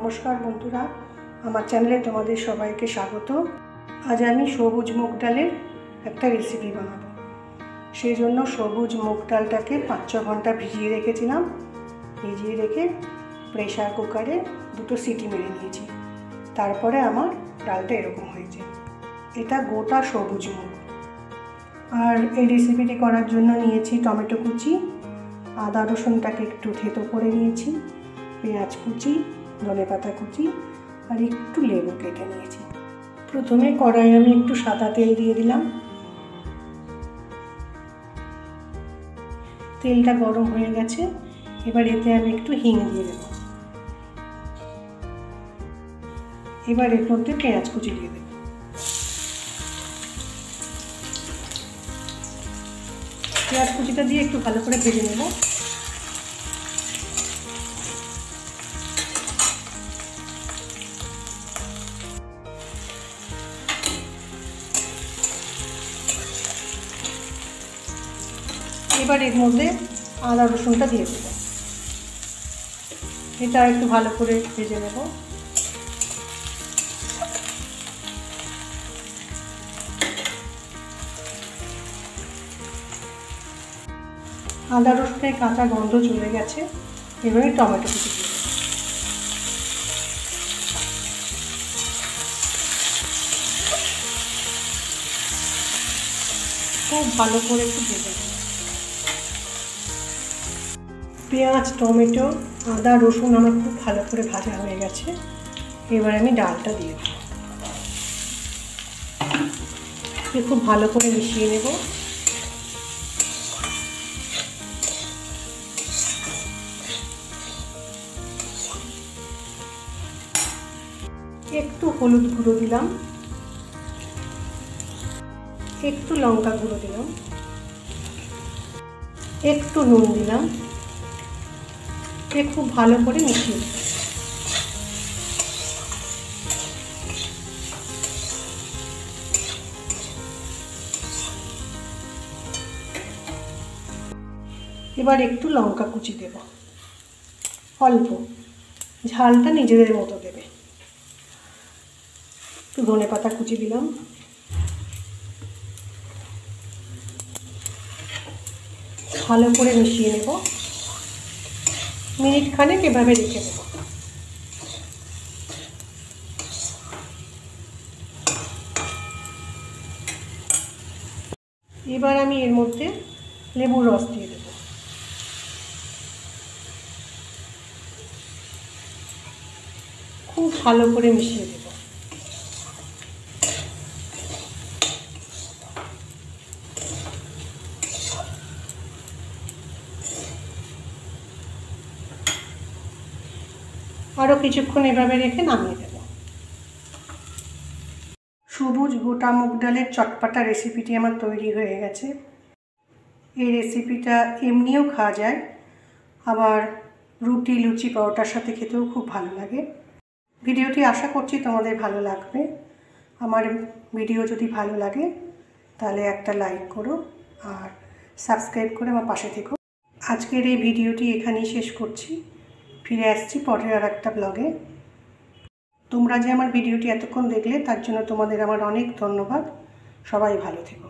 নমস্কার বন্ধুরা, আমার চ্যানেলে তোমাদের সবাইকে স্বাগত। আজ আমি সবুজ মুগ ডালের একটা রেসিপি বানাবো। সেই জন্য সবুজ মুগ ডালটাকে 5-6 ঘন্টা ভিজিয়ে রেখেছিলাম। ভিজিয়ে রেখে প্রেশার কুকারে 2টো সিটি মেরে নিয়েছি। তারপরে আমার ডালটা এরকম হয়েছে। এটা গোটা সবুজ মুগ। আর এই রেসিপিটি করার জন্য নিয়েছি টমেটো কুচি, আদা রসুনটাকে একটু থেতো করে নিয়েছি, পেঁয়াজ কুচি, ধনেপাতা কুচি আর একটু লেবু কেটে নিয়েছি। প্রথমে কড়াইয়ে আমি একটু সাদা তেল দিয়ে দিলাম। তেলটা গরম হয়ে গেছে, এবার এতে আমি একটু হিং দিয়ে দেব। এবার এর মধ্যে পেঁয়াজ কুচি দিয়ে দেব। পেঁয়াজ কুচিটা দিয়ে একটু ভালো করে ভেজে নেব। এবার এর মধ্যে আদা রসুনটা দিয়ে দেব। এটা একটু ভালো করে ভেজে নেব। আদা রসুনের কাঁচা গন্ধ চলে গেছে। এবারে টমেটো কুচি দিয়ে দেব। খুব ভালো করে একটু ভেজে নেব। পেঁয়াজ, টমেটো, আদা রসুন আমার খুব ভালো করে ভাজা হয়ে গেছে। এবার আমি ডালটা দিয়ে দেব। খুব ভালো করে মিশিয়ে নেব। একটু হলুদ গুঁড়ো দিলাম, একটু লঙ্কা গুঁড়ো দিলাম, একটু নুন দিলাম। খুব ভালো করে মিশিয়ে দেব। এবার একটু লঙ্কা কুচি দেব, অল্প, ঝালটা নিজেদের মতো দেবে। একটু ধনেপাতা কুচি দিলাম। ভালো করে মিশিয়ে নেব। মিনিট খানেক এভাবে রেখে দেব। এবার আমি এর মধ্যে লেবুর রস দিয়ে দেব। খুব ভালো করে মিশিয়ে দেব। আরও কিছুক্ষণ এভাবে রেখে নামিয়ে দেব। সবুজ গোটা মুগ ডালের চটপাটা রেসিপিটি আমার তৈরি হয়ে গেছে। এই রেসিপিটা এমনিও খাওয়া যায়, আবার রুটি, লুচি, পরোটার সাথে খেতেও খুব ভালো লাগে। ভিডিওটি আশা করছি তোমাদের ভালো লাগবে। আমার ভিডিও যদি ভালো লাগে তাহলে একটা লাইক করো আর সাবস্ক্রাইব করে আমার পাশে থেকো। আজকের এই ভিডিওটি এখানেই শেষ করছি। ফিরে আসছি পরের আর একটা ব্লগে। তোমরা যে আমার ভিডিওটি এতক্ষণ দেখলে তার জন্য তোমাদের আমার অনেক ধন্যবাদ। সবাই ভালো থেকো।